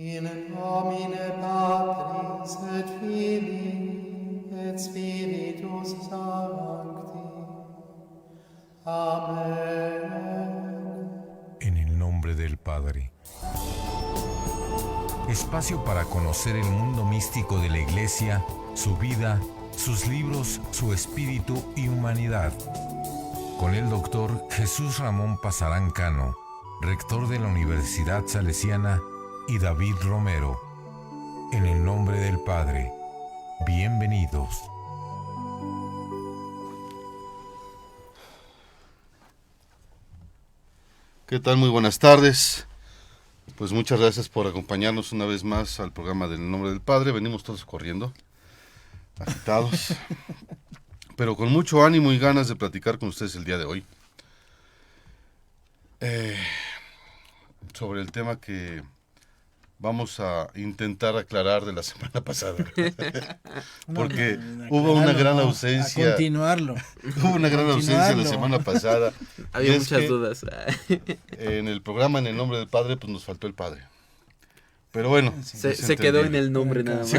In nomine Patris et Filii et Spiritus Sancti. Amén. En el nombre del Padre. Espacio para conocer el mundo místico de la Iglesia, su vida, sus libros, su espíritu y humanidad. Con el doctor Jesús Ramón Pasarán Cano, rector de la Universidad Salesiana, y David Romero. En el nombre del Padre. Bienvenidos. ¿Qué tal? Muy buenas tardes. Pues muchas gracias por acompañarnos una vez más al programa del Nombre del Padre. Venimos todos corriendo, agitados, pero con mucho ánimo y ganas de platicar con ustedes el día de hoy. Sobre el tema que vamos a intentar aclarar de la semana pasada. Porque hubo una gran ausencia. A continuarlo. Hubo una gran ausencia la semana pasada. Había muchas dudas. En el programa En el Nombre del Padre, pues nos faltó el Padre. Pero bueno. Se quedó en el nombre nada más.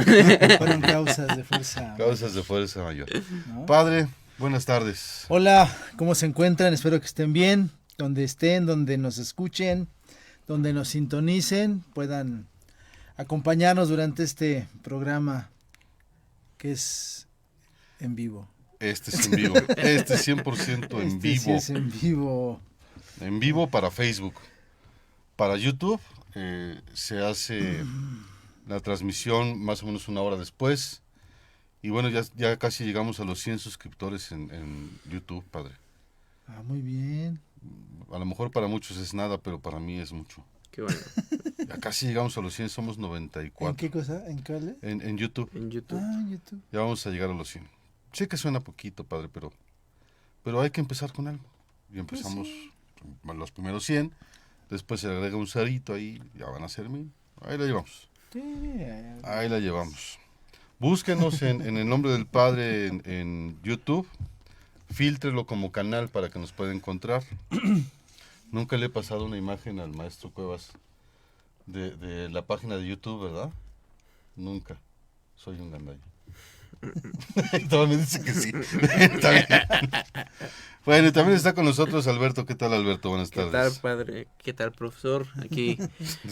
Fueron causas de fuerza. Causas de fuerza mayor. ¿No? Padre, buenas tardes. Hola, ¿cómo se encuentran? Espero que estén bien. Donde estén, donde nos escuchen, donde nos sintonicen, puedan acompañarnos durante este programa que es en vivo. Este es en vivo. Este es 100% en vivo. Sí es en vivo. En vivo para Facebook. Para YouTube se hace la transmisión más o menos una hora después. Y bueno, ya casi llegamos a los 100 suscriptores en YouTube, Padre. Ah, muy bien. A lo mejor para muchos es nada, pero para mí es mucho. Qué bueno. Ya casi llegamos a los 100, somos 94. ¿En qué cosa? ¿En cuál? En YouTube. En YouTube. Ah, YouTube. Ya vamos a llegar a los 100. Sé que suena poquito, Padre, pero hay que empezar con algo. Y empezamos los primeros 100, después se le agrega un cerito ahí, ya van a ser 1000. Ahí la llevamos. Sí. Ahí la llevamos. Búsquenos en el Nombre del Padre en YouTube. Fíltrelo como canal para que nos pueda encontrar. Nunca le he pasado una imagen al maestro Cuevas de la página de YouTube, ¿verdad? Nunca. Soy un gandalla. Todavía me dice que sí. Está bien. Bueno, también está con nosotros Alberto. ¿Qué tal, Alberto? Buenas tardes. ¿Qué tal, padre? ¿Qué tal, profesor? Aquí,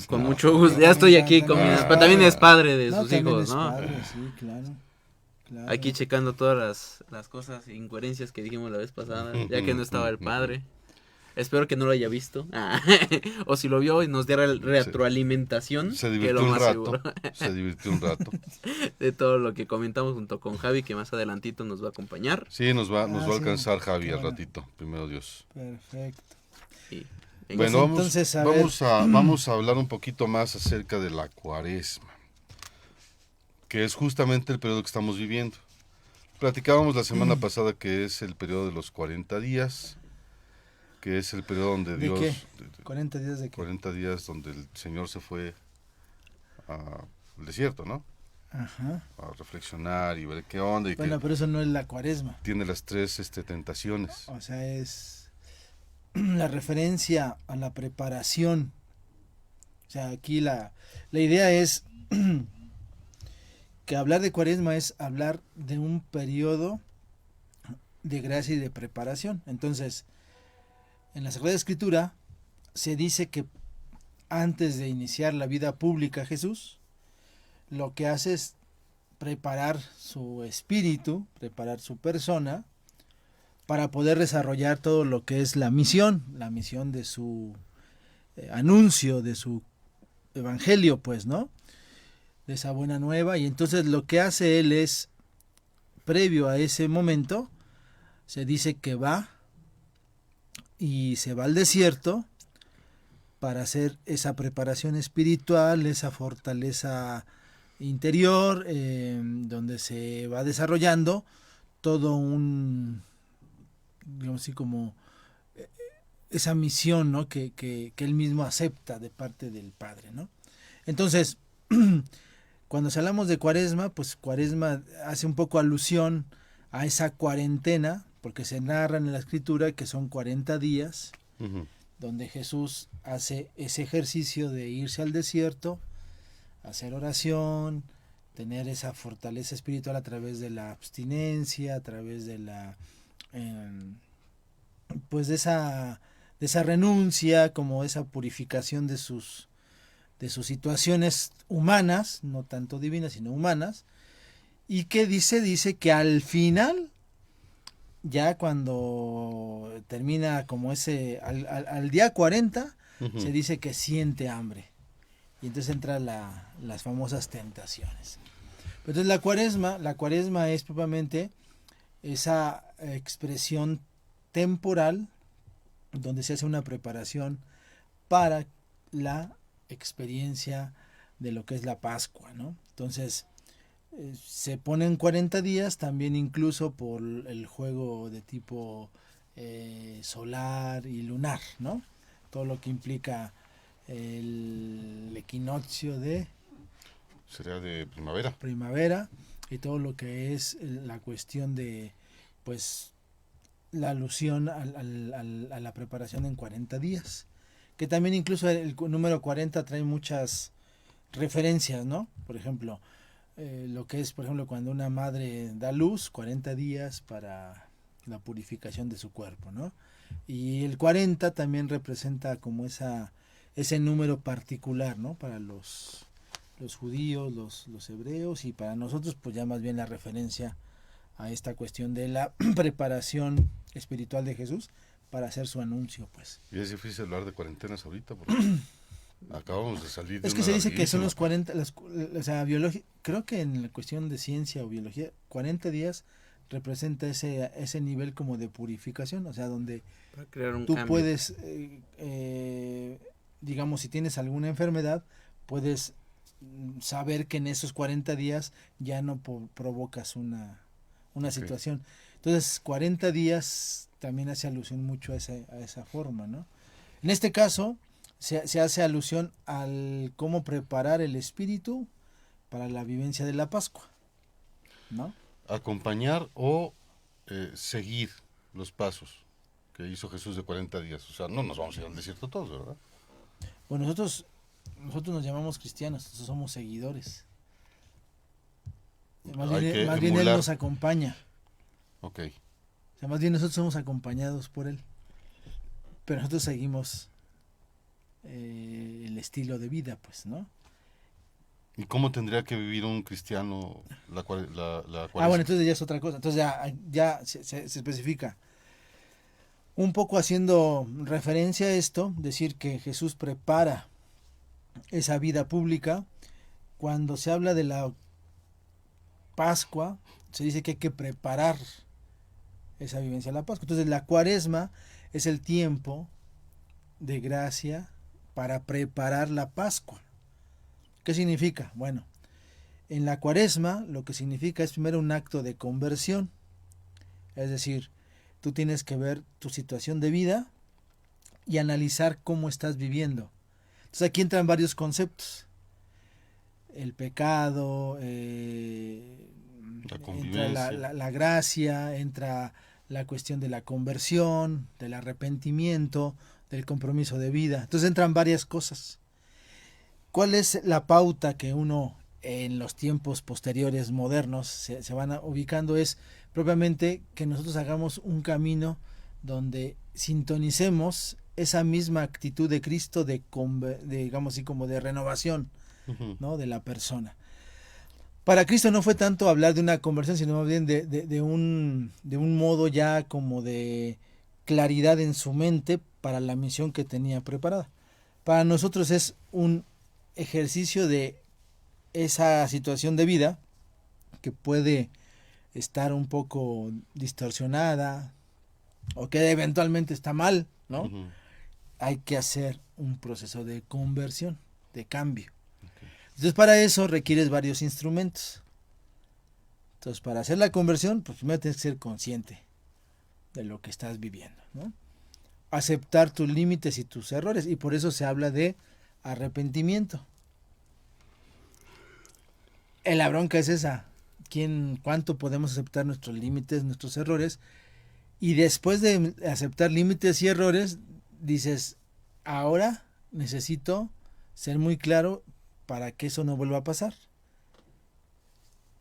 con mucho gusto. Ya estoy aquí con mi... Pero también es padre de sus hijos, ¿no? Padre, sí, claro. Aquí checando todas las cosas, incoherencias que dijimos la vez pasada, ya que no estaba el padre. Espero que no lo haya visto. O si lo vio y nos diera retroalimentación. Se divirtió un rato. Se divirtió un rato. De todo lo que comentamos junto con Javi, que más adelantito nos va a acompañar. Sí, nos va a sí, alcanzar Javi al bueno. ratito, primero Dios. Perfecto. Y, Bueno, entonces, vamos a hablar un poquito más acerca de la Cuaresma, que es justamente el periodo que estamos viviendo. Platicábamos la semana pasada que es el periodo de los 40 días, que es el periodo donde ¿De Dios... qué? ¿40 días de qué? 40 días donde el Señor se fue al desierto, ¿no? Ajá. A reflexionar y ver qué onda. Y Bueno, que pero eso no es la Cuaresma. tiene las 3 tentaciones. O sea, es la referencia a la preparación. O sea, aquí la idea es que hablar de Cuaresma es hablar de un periodo de gracia y de preparación. Entonces, en la Sagrada Escritura se dice que antes de iniciar la vida pública Jesús, lo que hace es preparar su espíritu, preparar su persona, para poder desarrollar todo lo que es la misión de su anuncio, de su evangelio, pues, ¿no? De esa buena nueva. Y entonces lo que hace él es, previo a ese momento, se dice que va y se va al desierto para hacer esa preparación espiritual, esa fortaleza interior, donde se va desarrollando todo un, digamos así, como esa misión, ¿no? que él mismo acepta de parte del Padre, ¿no? Entonces, cuando hablamos de Cuaresma, pues Cuaresma hace un poco alusión a esa cuarentena, porque se narra en la Escritura que son 40 días, donde Jesús hace ese ejercicio de irse al desierto hacer oración, tener esa fortaleza espiritual a través de la abstinencia, a través de la pues de esa renuncia, como esa purificación de sus situaciones humanas, no tanto divinas sino humanas, y que dice que al final, ya cuando termina como al día 40, se dice que siente hambre, y entonces entra las famosas tentaciones. Entonces la cuaresma es propiamente esa expresión temporal donde se hace una preparación para la experiencia de lo que es la Pascua, ¿no? Entonces se ponen 40 días también, incluso por el juego de tipo solar y lunar, ¿no? Todo lo que implica el equinoccio de Sería de primavera. y todo lo que es la cuestión de, pues, la alusión a la preparación en 40 días, que también incluso el número 40 trae muchas referencias, ¿no? Por ejemplo, lo que es, por ejemplo, cuando una madre da luz, 40 días para la purificación de su cuerpo, ¿no? Y el 40 también representa como ese número particular, ¿no? Para los judíos, los hebreos, y para nosotros pues ya más bien la referencia a esta cuestión de la preparación espiritual de Jesús para hacer su anuncio, pues. Y es difícil hablar de cuarentenas ahorita porque acabamos de salir de Es que una se dice que son larguísima. los 40, o sea, creo que en la cuestión de ciencia o biología, 40 días representa ese nivel como de purificación, o sea, donde Para crear un tú cambio. puedes, digamos, si tienes alguna enfermedad, puedes saber que en esos 40 días ya no provocas una Ok. situación. Entonces, 40 días también hace alusión mucho a esa forma, ¿no? En este caso, se hace alusión al cómo preparar el espíritu para la vivencia de la Pascua, ¿no? Acompañar o seguir los pasos que hizo Jesús de 40 días. O sea, no nos vamos a ir al desierto todos, ¿verdad? Bueno, nosotros nos llamamos cristianos, nosotros somos seguidores. Más Hay bien, que más bien Él emular. nos acompaña. Ok. O sea, más bien nosotros somos acompañados por Él. Pero nosotros seguimos el estilo de vida, pues, ¿no? ¿Y cómo tendría que vivir un cristiano la Bueno, cuaresma? entonces ya es otra cosa. Entonces ya se especifica. Un poco haciendo referencia a esto, decir que Jesús prepara esa vida pública. Cuando se habla de la Pascua, se dice que hay que preparar esa vivencia de la Pascua. Entonces la cuaresma es el tiempo de gracia para preparar la Pascua. ¿Qué significa? Bueno, en la cuaresma lo que significa es primero un acto de conversión. Es decir, tú tienes que ver tu situación de vida y analizar cómo estás viviendo. Entonces aquí entran varios conceptos. El pecado, La entra convivencia. la gracia, entra la cuestión de la conversión, del arrepentimiento, del compromiso de vida. Entonces entran varias cosas. ¿Cuál es la pauta que uno en los tiempos posteriores modernos se van ubicando? Es propiamente que nosotros hagamos un camino donde sintonicemos esa misma actitud de Cristo de digamos así, como de renovación, Ujú. ¿no? De la persona. Para Cristo no fue tanto hablar de una conversión, sino más bien de un modo ya como de claridad en su mente para la misión que tenía preparada. Para nosotros es un ejercicio de esa situación de vida que puede estar un poco distorsionada o que eventualmente está mal, ¿no? Ujú. Hay que hacer un proceso de conversión, de cambio. Entonces para eso requieres varios instrumentos. Entonces para hacer la conversión, pues primero tienes que ser consciente de lo que estás viviendo, ¿no? Aceptar tus límites y tus errores, y por eso se habla de arrepentimiento. La bronca es esa. ¿Cuánto podemos aceptar nuestros límites, nuestros errores? Y después de aceptar límites y errores, dices, ahora necesito ser muy claro para que eso no vuelva a pasar.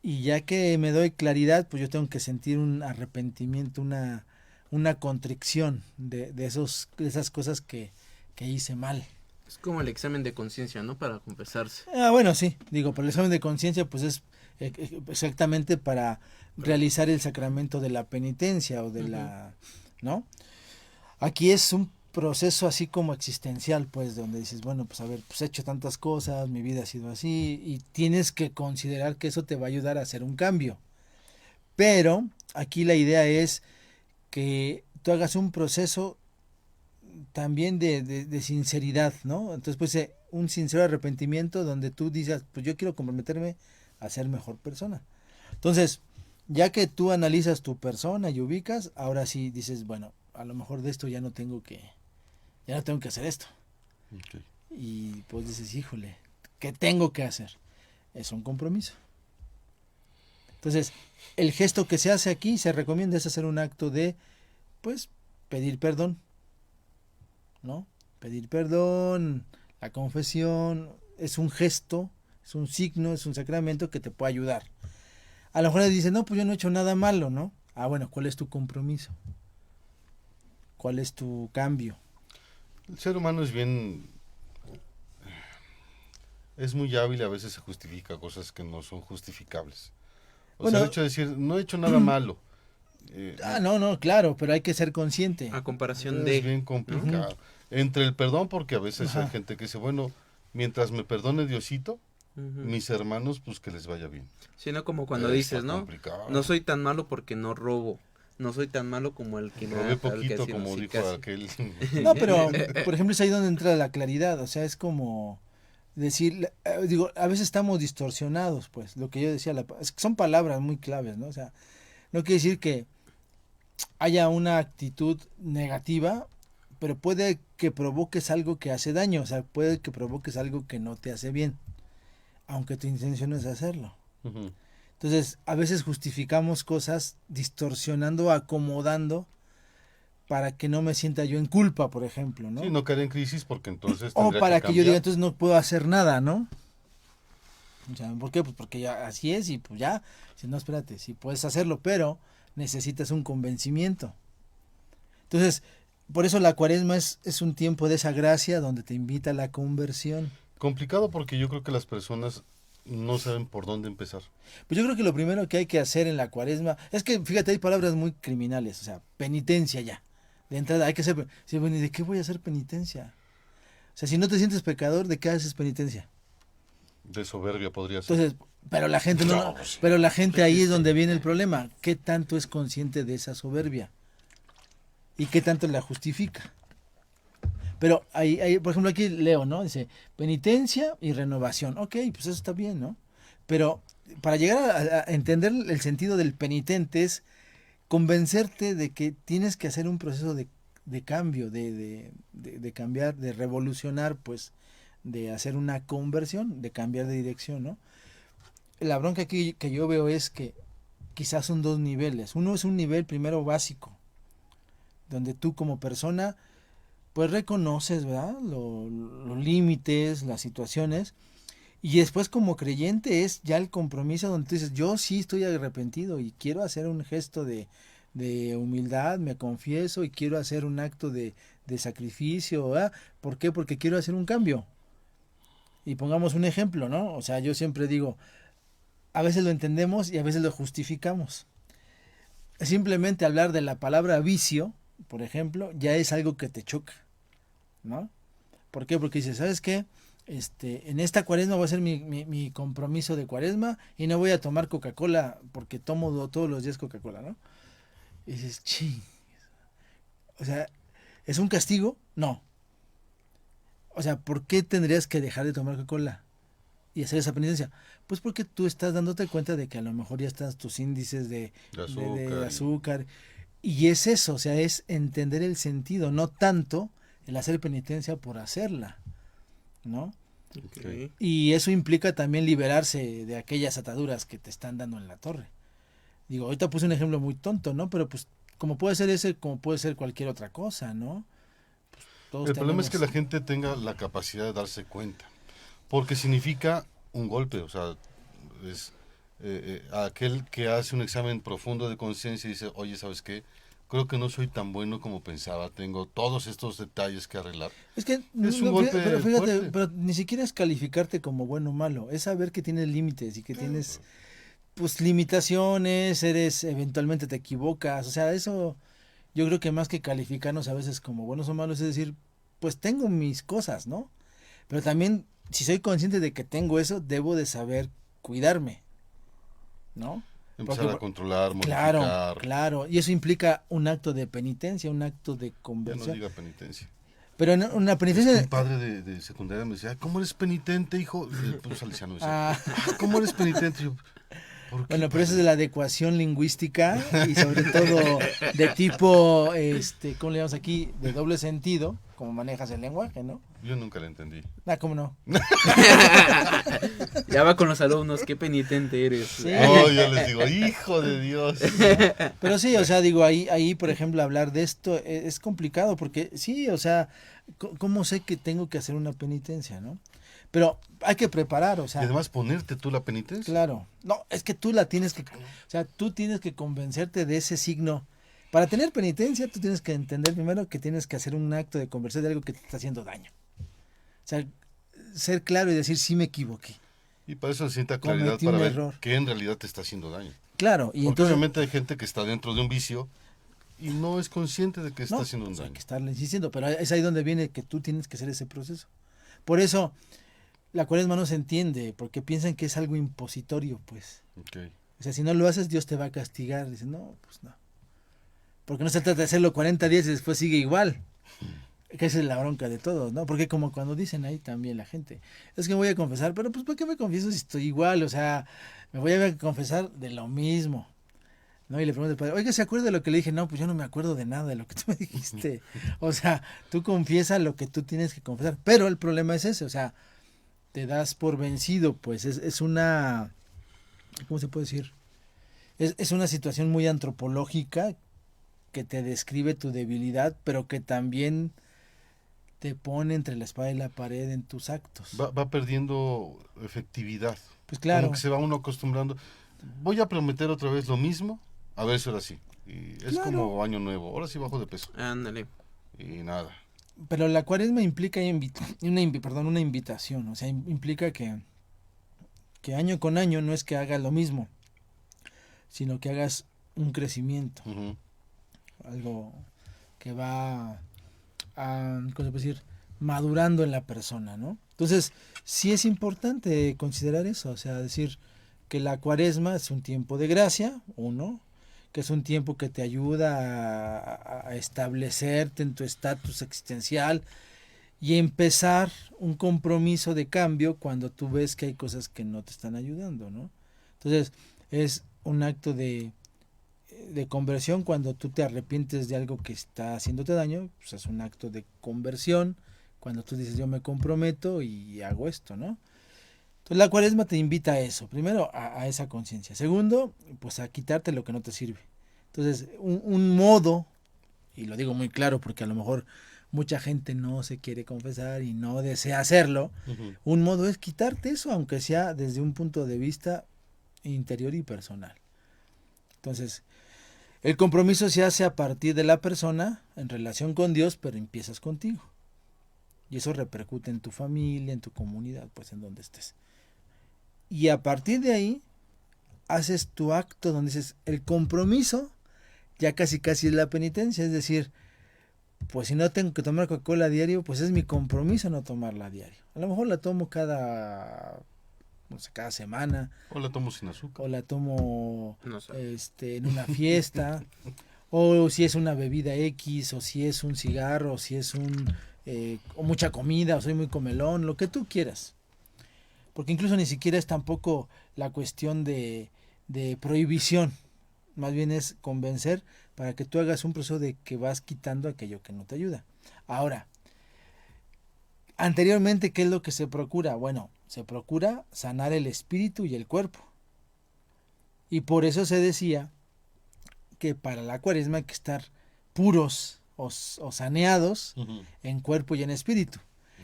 Y ya que me doy claridad, pues yo tengo que sentir un arrepentimiento, una contrición de esas cosas que hice mal. Es como el examen de conciencia, ¿no? Para confesarse. Bueno, sí, digo, pero el examen de conciencia pues es exactamente para realizar el sacramento de la penitencia o de la, ¿no? Aquí es un proceso así como existencial, pues, donde dices, bueno, pues a ver, pues he hecho tantas cosas, mi vida ha sido así, y tienes que considerar que eso te va a ayudar a hacer un cambio. Pero aquí la idea es que tú hagas un proceso también de sinceridad, ¿no? Entonces, pues, un sincero arrepentimiento donde tú dices, pues yo quiero comprometerme a ser mejor persona. Entonces, ya que tú analizas tu persona y ubicas, ahora sí dices, bueno, a lo mejor de esto ya no tengo que hacer esto. Ok. Y pues dices, híjole, ¿qué tengo que hacer? Es un compromiso. Entonces, el gesto que se hace aquí, se recomienda, es hacer un acto de, pues, pedir perdón, ¿no? Pedir perdón, la confesión, es un gesto, es un signo, es un sacramento que te puede ayudar. A lo mejor le dices, no, pues yo no he hecho nada malo, ¿no? Bueno, ¿cuál es tu compromiso? ¿Cuál es tu cambio? El ser humano es muy hábil y a veces se justifica cosas que no son justificables. Bueno, sea, el hecho de decir, no he hecho nada malo. No, claro, pero hay que ser consciente. A comparación Es de... bien complicado. Entre el perdón, porque a veces Ajá. hay gente que dice, bueno, mientras me perdone Diosito, Ujú. mis hermanos, pues que les vaya bien. Sino como cuando Está dices, ¿no? complicado. No soy tan malo porque no robo. No soy tan malo como el que Robé mata, el que poquito, así, como sí, dijo casi. aquel. No, pero, por ejemplo, es ahí donde entra la claridad. O sea, es como decir, digo, a veces estamos distorsionados, pues, lo que yo decía, es que son palabras muy claves, ¿no? O sea, no quiere decir que haya una actitud negativa, pero puede que provoques algo que hace daño, o sea, puede que provoques algo que no te hace bien, aunque tu intención es hacerlo. Ujú. Entonces, a veces justificamos cosas distorsionando, acomodando, para que no me sienta yo en culpa, por ejemplo, ¿no? Sí, no caer en crisis porque entonces O tendría para que que yo diga, cambiar. entonces no puedo hacer nada, ¿no? O sea, ¿por qué? Pues porque ya así es y pues ya, si no, espérate, sí puedes hacerlo, pero necesitas un convencimiento. Entonces, por eso la cuaresma es un tiempo de esa gracia donde te invita a la conversión. Complicado porque yo creo que las personas no saben por dónde empezar. Pues yo creo que lo primero que hay que hacer en la cuaresma, es que fíjate, hay palabras muy criminales, o sea, penitencia ya. De entrada hay que hacer, sí, bueno, ¿y de qué voy a hacer penitencia? O sea, si no te sientes pecador, ¿de qué haces penitencia? De soberbia podría ser. Entonces, pero la gente no, pues, pero la gente ahí es donde viene el problema. ¿Qué tanto es consciente de esa soberbia? ¿Y qué tanto la justifica? Pero ahí, por ejemplo, aquí leo, ¿no? Dice, penitencia y renovación. Ok, pues eso está bien, ¿no? Pero para llegar a entender el sentido del penitente es convencerte de que tienes que hacer un proceso de cambio, de cambiar, de revolucionar, pues, de hacer una conversión, de cambiar de dirección, ¿no? La bronca aquí que yo veo es que quizás son dos niveles. Uno es un nivel primero básico, donde tú como persona pues reconoces, ¿verdad? Los límites, las situaciones, y después como creyente es ya el compromiso donde tú dices, yo sí estoy arrepentido y quiero hacer un gesto de humildad, me confieso y quiero hacer un acto de sacrificio, ¿verdad? ¿Por qué? Porque quiero hacer un cambio. Y pongamos un ejemplo, ¿no? O sea, yo siempre digo, a veces lo entendemos y a veces lo justificamos. Simplemente hablar de la palabra vicio, por ejemplo, ya es algo que te choca, ¿no? ¿Por qué? Porque dices, ¿sabes qué? En esta cuaresma voy a hacer mi compromiso de cuaresma y no voy a tomar Coca-Cola porque tomo todos los días Coca-Cola, ¿no? Y dices, ching. O sea, ¿es un castigo? No. O sea, ¿por qué tendrías que dejar de tomar Coca-Cola y hacer esa penitencia? Pues porque tú estás dándote cuenta de que a lo mejor ya estás tus índices de azúcar. Y es eso, o sea, es entender el sentido, no tanto el hacer penitencia por hacerla, ¿no? Ok. Y eso implica también liberarse de aquellas ataduras que te están dando en la torre. Digo, ahorita puse un ejemplo muy tonto, ¿no? Pero pues como puede ser ese, como puede ser cualquier otra cosa, ¿no? Pues, El problema es que la gente tenga la capacidad de darse cuenta. Porque significa un golpe, o sea, es aquel que hace un examen profundo de conciencia y dice, oye, ¿sabes qué? Creo que no soy tan bueno como pensaba, tengo todos estos detalles que arreglar. Es que, Es un golpe pero fíjate, fuerte. pero ni siquiera es calificarte como bueno o malo, es saber que tienes límites y que tienes, pues, limitaciones, eventualmente te equivocas, o sea, eso yo creo que más que calificarnos a veces como buenos o malos es decir, pues tengo mis cosas, ¿no? Pero también, si soy consciente de que tengo eso, debo de saber cuidarme, ¿no? Empezar Porque, a controlar, claro, modificar. claro, y eso implica un acto de penitencia, un acto de Ya no conversión. diga penitencia. Pero en una Es que penitencia... un padre de secundaria me decía, ¿cómo eres penitente, hijo? El salesiano decía, Ah, ¿cómo eres penitente? Yo, ¿por qué, bueno, pero eso es padre? de la adecuación lingüística y sobre todo de tipo, ¿cómo le llamamos aquí? De doble sentido, como manejas el lenguaje, ¿no? Yo nunca la entendí. Ah, ¿cómo no? Ya va con los alumnos, qué penitente eres. Sí. Oh, yo les digo, hijo de Dios. Pero sí, o sea, digo, ahí, por ejemplo, hablar de esto es complicado porque sí, o sea, ¿cómo sé que tengo que hacer una penitencia, no? Pero hay que preparar, o sea, Y además ponerte tú la penitencia. claro. No, es que tú la tienes que, o sea, tú tienes que convencerte de ese signo. Para tener penitencia, tú tienes que entender primero que tienes que hacer un acto de conversión de algo que te está haciendo daño. O sea, ser claro y decir, sí me equivoqué. Y para eso necesita claridad Cometí para un ver error. qué en realidad te está haciendo daño. Claro, y Porque entonces... obviamente hay gente que está dentro de un vicio y no es consciente de que está No, haciendo un pues hay daño. que estarle insistiendo, pero es ahí donde viene que tú tienes que hacer ese proceso. Por eso, la cuaresma no se entiende, porque piensan que es algo impositorio, pues. Ok. O sea, si no lo haces, Dios te va a castigar. Dicen, no, pues no. Porque no se trata de hacerlo 40 días y después sigue igual. Que esa es la bronca de todos, ¿no? Porque como cuando dicen ahí también la gente, es que me voy a confesar, pero pues ¿por qué me confieso si estoy igual? O sea, me voy a confesar de lo mismo, ¿no? Y le pregunto al padre, oiga, ¿se acuerda de lo que le dije? No, pues yo no me acuerdo de nada de lo que tú me dijiste. O sea, tú confiesa lo que tú tienes que confesar, pero el problema es ese, o sea, te das por vencido, pues es una, ¿cómo se puede decir? Es una situación muy antropológica que te describe tu debilidad, pero que también te pone entre la espada y la pared en tus actos. Va perdiendo efectividad. Pues claro. Como que se va uno acostumbrando. Voy a prometer otra vez lo mismo, a ver si ahora sí. Y es Claro. como año nuevo. Ahora sí bajo de peso. Ándale. Y nada. Pero la cuaresma implica una invitación, o sea, implica que año con año no es que hagas lo mismo, sino que hagas un crecimiento, Ujú. algo que va ¿cómo se puede decir? Madurando en la persona, ¿no? Entonces, sí es importante considerar eso, o sea, decir que la cuaresma es un tiempo de gracia, uno, que es un tiempo que te ayuda a establecerte en tu estatus existencial y empezar un compromiso de cambio cuando tú ves que hay cosas que no te están ayudando, ¿no? Entonces, es un acto de conversión cuando tú te arrepientes de algo que está haciéndote daño, pues es un acto de conversión cuando tú dices yo me comprometo y hago esto, ¿no? Entonces la cuaresma te invita a eso, primero a esa conciencia, segundo, pues a quitarte lo que no te sirve. Entonces un modo, y lo digo muy claro porque a lo mejor mucha gente no se quiere confesar y no desea hacerlo, Ujú. un modo es quitarte eso, aunque sea desde un punto de vista interior y personal. Entonces, el compromiso se hace a partir de la persona en relación con Dios, pero empiezas contigo. Y eso repercute en tu familia, en tu comunidad, pues en donde estés. Y a partir de ahí, haces tu acto donde dices, el compromiso ya casi casi es la penitencia, es decir, pues si no tengo que tomar Coca-Cola a diario, pues es mi compromiso no tomarla a diario. A lo mejor la tomo cada semana, O la tomo sin azúcar. o la tomo No sé. en una fiesta, o si es una bebida X, o si es un cigarro, o si es o mucha comida, o soy muy comelón, lo que tú quieras. Porque incluso ni siquiera es tampoco la cuestión de prohibición, más bien es convencer para que tú hagas un proceso de que vas quitando aquello que no te ayuda. Ahora, anteriormente, ¿qué es lo que se procura? Bueno, se procura sanar el espíritu y el cuerpo. Y por eso se decía que para la cuaresma hay que estar puros o saneados Ujú. en cuerpo y en espíritu.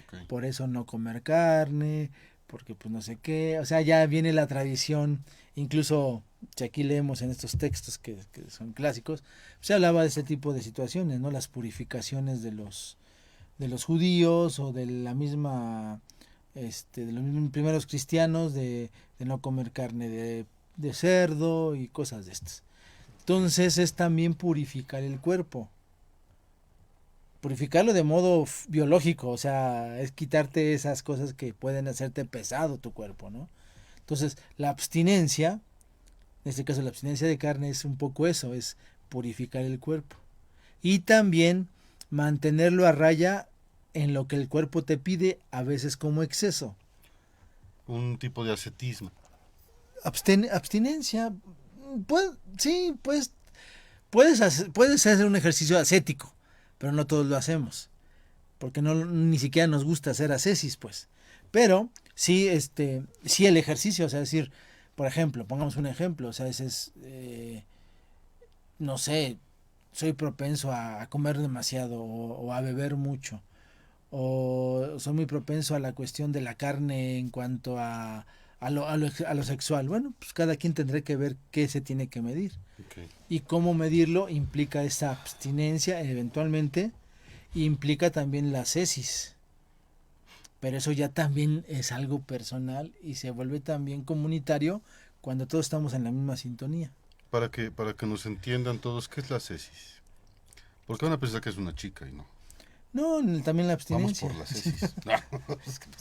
Ok. Por eso no comer carne, porque pues no sé qué, o sea, ya viene la tradición, incluso si aquí leemos en estos textos que son clásicos, se hablaba de ese tipo de situaciones, ¿no? Las purificaciones de los judíos o de la misma de los mismos primeros cristianos de no comer carne de cerdo y cosas de estas. Entonces es también purificar el cuerpo. Purificarlo de modo biológico, o sea, es quitarte esas cosas que pueden hacerte pesado tu cuerpo, ¿no? Entonces, la abstinencia, en este caso la abstinencia de carne es un poco eso, es purificar el cuerpo. Y también mantenerlo a raya en lo que el cuerpo te pide, a veces como exceso. Un tipo de ascetismo. Abstinencia, sí, pues puedes hacer un ejercicio ascético, pero no todos lo hacemos, porque ni siquiera nos gusta hacer ascesis, pues. Pero sí, sí el ejercicio, o sea, decir, por ejemplo, pongamos un ejemplo, o sea, no sé, soy propenso a comer demasiado o a beber mucho, o soy muy propenso a la cuestión de la carne en cuanto a lo sexual. Bueno, pues cada quien tendrá que ver qué se tiene que medir. Okay. Y cómo medirlo implica esa abstinencia, eventualmente, implica también la ascesis. Pero eso ya también es algo personal y se vuelve también comunitario cuando todos estamos en la misma sintonía. Para que nos entiendan todos, ¿qué es la ascesis? Porque van a pensar que es una chica y no. No, también la abstinencia. Vamos por la ascesis.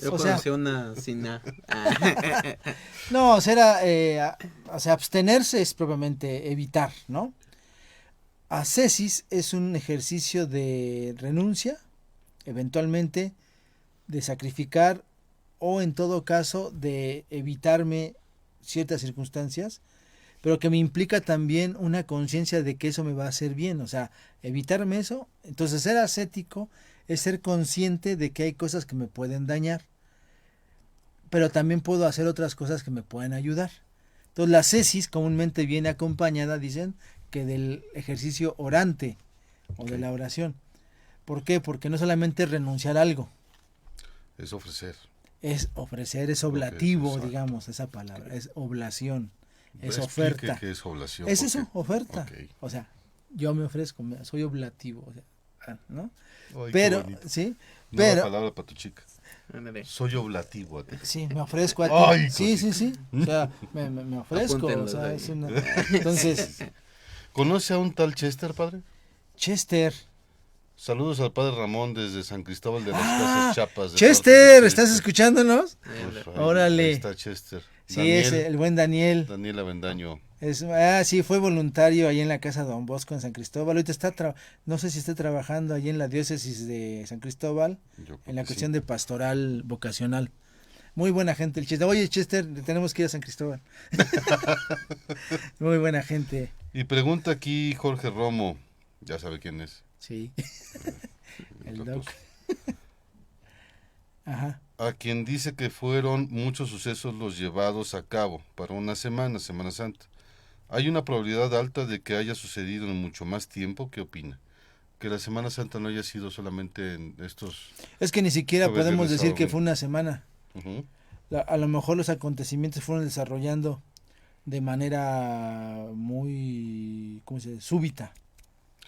Yo O sea, conocí una sin nada. no, o sea, abstenerse es propiamente evitar, ¿no? Ascesis es un ejercicio de renuncia, eventualmente, de sacrificar o en todo caso de evitarme ciertas circunstancias, pero que me implica también una conciencia de que eso me va a hacer bien, o sea, evitarme eso. Entonces ser ascético es ser consciente de que hay cosas que me pueden dañar, pero también puedo hacer otras cosas que me pueden ayudar. Entonces la ascesis comúnmente viene acompañada, dicen, que del ejercicio orante o de la oración. ¿Por qué? Porque no solamente es renunciar a algo, Es ofrecer. es ofrecer, es oblativo, Exacto. digamos, esa palabra, es oblación, es Explique oferta. ¿Qué es oblación? Es porque- eso, oferta. Ok. O sea, yo me ofrezco, soy oblativo, o sea, ¿no? Ay, qué Pero, bonito. sí, Nueva pero, palabra para tu chica. Ándale. Soy oblativo a ti. sí, me ofrezco a ti. Ay, Sí, cosita. sí, sí. O sea, me ofrezco. Apúntenlo O sea, ahí. es una... Entonces, ¿Conoce a un tal Chester, padre? Chester. Saludos al padre Ramón desde San Cristóbal de las Ah, Casas Chiapas. de Chester, parte de ¿estás escuchándonos? Pues ahí- Órale. Ahí está Chester. Sí, Daniel, es el buen Daniel. Daniel Avendaño. Sí, fue voluntario ahí en la casa Don Bosco en San Cristóbal. Ahorita no sé si está trabajando ahí en la diócesis de San Cristóbal, Yo creo en la que cuestión sí. de pastoral vocacional. Muy buena gente el Chester. Oye, Chester, tenemos que ir a San Cristóbal. Muy buena gente. Y pregunta aquí Jorge Romo. Ya sabe quién es. Sí. El Entonces, doc. Ajá. A quien dice que fueron muchos sucesos los llevados a cabo para una semana, Semana Santa. Hay una probabilidad alta de que haya sucedido en mucho más tiempo. ¿Qué opina? Que la Semana Santa no haya sido solamente en estos... Es que ni siquiera Jueves, podemos viernes, decir sábado, que domingo. fue una semana. Ujú. A lo mejor los acontecimientos fueron desarrollando de manera muy, ¿cómo se dice? Súbita,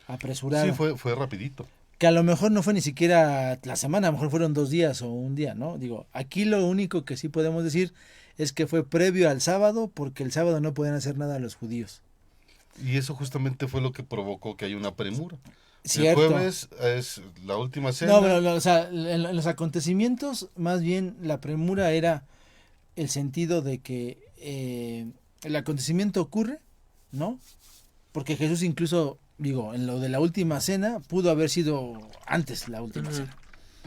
apresurada. Sí, fue rapidito. Que a lo mejor no fue ni siquiera la semana, a lo mejor fueron 2 días o un día, ¿no? Digo, aquí lo único que sí podemos decir es que fue previo al sábado, porque el sábado no podían hacer nada los judíos. Y eso justamente fue lo que provocó que haya una premura. Cierto. El jueves es la última cena. No, pero o sea, en los acontecimientos, más bien la premura era el sentido de que el acontecimiento ocurre, ¿no? Porque Jesús incluso, digo, en lo de la última cena, pudo haber sido antes la última Ujú. cena.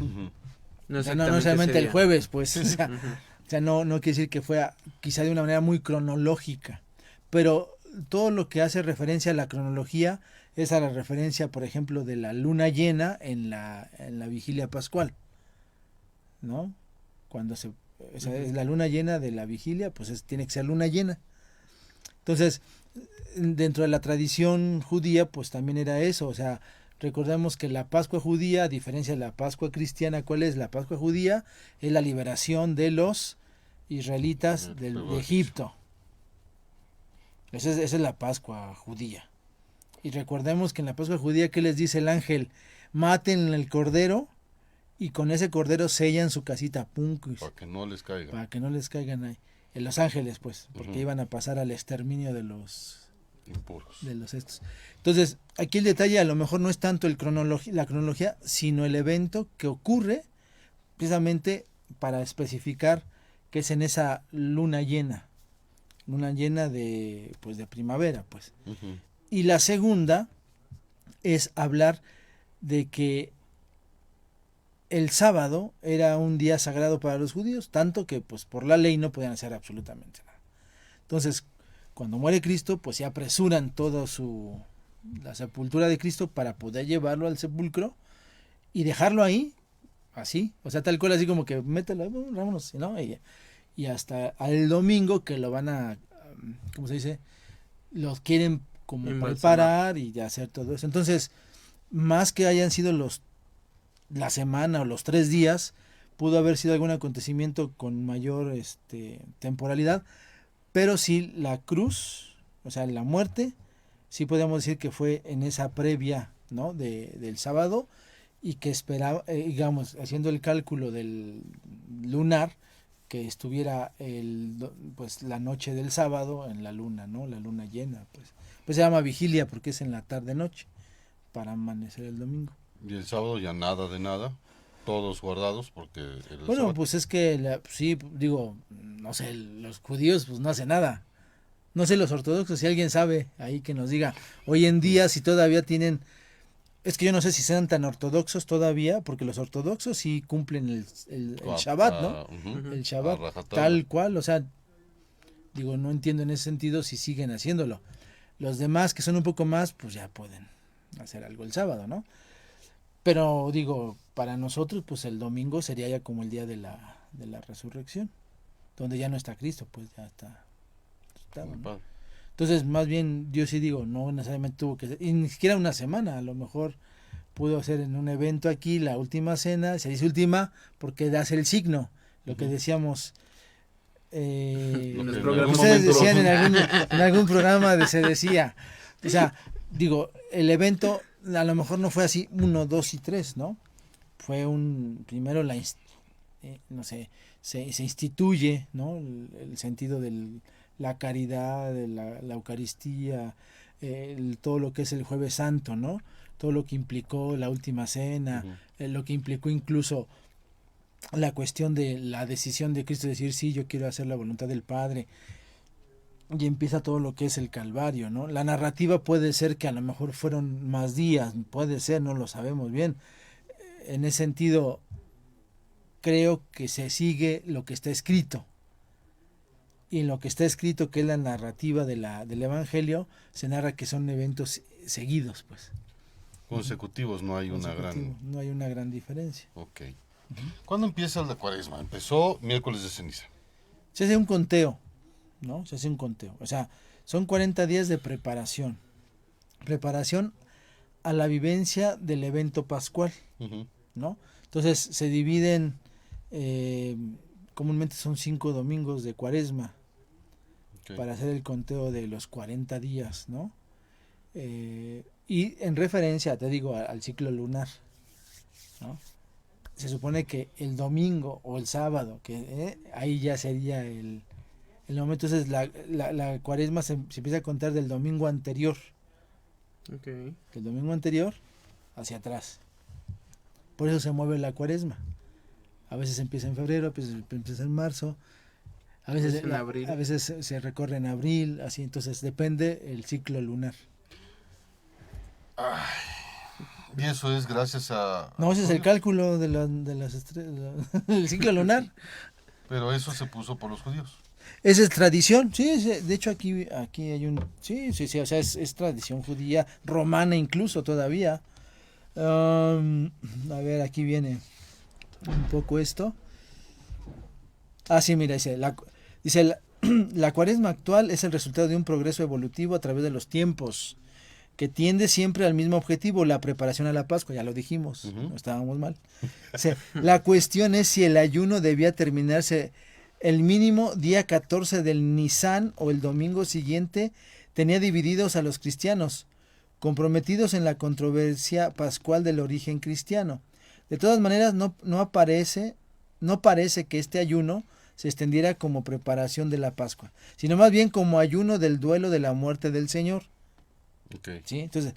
Ujú. No O sea, no exactamente solamente ese el día. jueves, pues, Ujú. o sea, no quiere decir que fue quizá de una manera muy cronológica, pero todo lo que hace referencia a la cronología es a la referencia, por ejemplo, de la luna llena en la vigilia pascual, ¿no? Cuando o sea, es la luna llena de la vigilia, pues tiene que ser luna llena. Entonces, dentro de la tradición judía, pues también era eso, o sea, recordemos que la Pascua judía, a diferencia de la Pascua cristiana, ¿cuál es? La Pascua judía es la liberación de los israelitas de Egipto. Esa es la Pascua judía. Y recordemos que en la Pascua judía, ¿qué les dice el ángel? Maten el cordero y con ese cordero sellan su casita. Punkus, Para que no les caiga. para que no les caigan ahí. En los ángeles, pues, porque Ujú. iban a pasar al exterminio de los Impuros. estos. Entonces, aquí el detalle a lo mejor no es tanto la cronología, sino el evento que ocurre precisamente para especificar que es en esa luna llena de pues de primavera, pues. Ujú. Y la segunda es hablar de que el sábado era un día sagrado para los judíos, tanto que pues por la ley no podían hacer absolutamente nada. Entonces, cuando muere Cristo, pues se apresuran la sepultura de Cristo para poder llevarlo al sepulcro y dejarlo ahí, así, o sea, tal cual, así como que mételo, vámonos, ¿no? Y hasta al domingo que lo van a, ¿cómo se dice? Los quieren como Embalsamar. preparar y hacer todo eso. Entonces, más que hayan sido la semana o los 3 días, pudo haber sido algún acontecimiento con mayor temporalidad, pero sí la cruz, o sea, la muerte, sí podemos decir que fue en esa previa, ¿no? Del sábado, y que esperaba, digamos, haciendo el cálculo del lunar, que estuviera pues la noche del sábado en la luna, ¿no? La luna llena, pues se llama vigilia porque es en la tarde noche para amanecer el domingo. Y el sábado ya nada de nada. Todos guardados porque... era el Bueno, sábado. pues es que sí, digo, no sé, los judíos pues no hacen nada. No sé los ortodoxos, si alguien sabe ahí que nos diga, hoy en día si todavía tienen, es que yo no sé si sean tan ortodoxos todavía, porque los ortodoxos sí cumplen el Shabbat, ¿no? Ujú. El Shabbat, A rajatabla. tal cual, o sea, digo, no entiendo en ese sentido si siguen haciéndolo. Los demás que son un poco más, pues ya pueden hacer algo el sábado, ¿no? Pero digo, para nosotros, pues el domingo sería ya como el día de la resurrección, donde ya no está Cristo, pues ya estaba, Muy ¿no? padre. Entonces, más bien, yo sí digo, no necesariamente tuvo que ser, y ni siquiera una semana, a lo mejor pudo ser en un evento aquí, la última cena, se dice última porque hace el signo, lo que Ujú. decíamos, Lo que en en algún ustedes momento- decían en algún programa se decía, o sea, digo, el evento a lo mejor no fue así 1, 2 y 3, ¿no? Fue primero no sé, se instituye, ¿no? El sentido de la caridad, de la Eucaristía, todo lo que es el Jueves Santo, ¿no? Todo lo que implicó la última cena, Ujú. lo que implicó incluso la cuestión de la decisión de Cristo de decir, sí, yo quiero hacer la voluntad del Padre. Y empieza todo lo que es el Calvario, ¿no? La narrativa puede ser que a lo mejor fueron más días, puede ser, no lo sabemos bien. En ese sentido, creo que se sigue lo que está escrito. Y en lo que está escrito, que es la narrativa del Evangelio, se narra que son eventos seguidos, pues. Consecutivos, no hay una gran... No hay una gran diferencia. Ok. ¿Cuándo empieza la cuaresma? Empezó miércoles de ceniza. Se hace un conteo, ¿no? Se hace un conteo. O sea, son 40 días de preparación. Preparación a la vivencia del evento pascual, Ujú. ¿no? Entonces se dividen, comúnmente son 5 domingos de cuaresma Ok. para hacer el conteo de los 40 días, ¿no? Y en referencia, te digo, al ciclo lunar, ¿no? Se supone que el domingo o el sábado, que ahí ya sería el momento. Entonces la cuaresma se empieza a contar del domingo anterior, Ok. del domingo anterior hacia atrás. Por eso se mueve la cuaresma. A veces empieza en febrero, a veces empieza en marzo, a veces en abril. a veces se recorre en abril, así. Entonces depende el ciclo lunar. Y eso es gracias a... No, ese es el cálculo de las estrellas, el ciclo lunar. Pero eso se puso por los judíos. Esa es tradición, sí, de hecho aquí hay sí, o sea, es tradición judía, romana incluso todavía. A ver, aquí viene un poco esto. Ah, sí, mira, dice, la cuaresma actual es el resultado de un progreso evolutivo a través de los tiempos, que tiende siempre al mismo objetivo, la preparación a la Pascua, ya lo dijimos, Ujú. no estábamos mal. O sea, la cuestión es si el ayuno debía terminarse el mínimo día 14 del Nisan o el domingo siguiente tenía divididos a los cristianos, comprometidos en la controversia pascual del origen cristiano. De todas maneras, no parece que este ayuno se extendiera como preparación de la Pascua, sino más bien como ayuno del duelo de la muerte del Señor. Okay. ¿Sí? Entonces,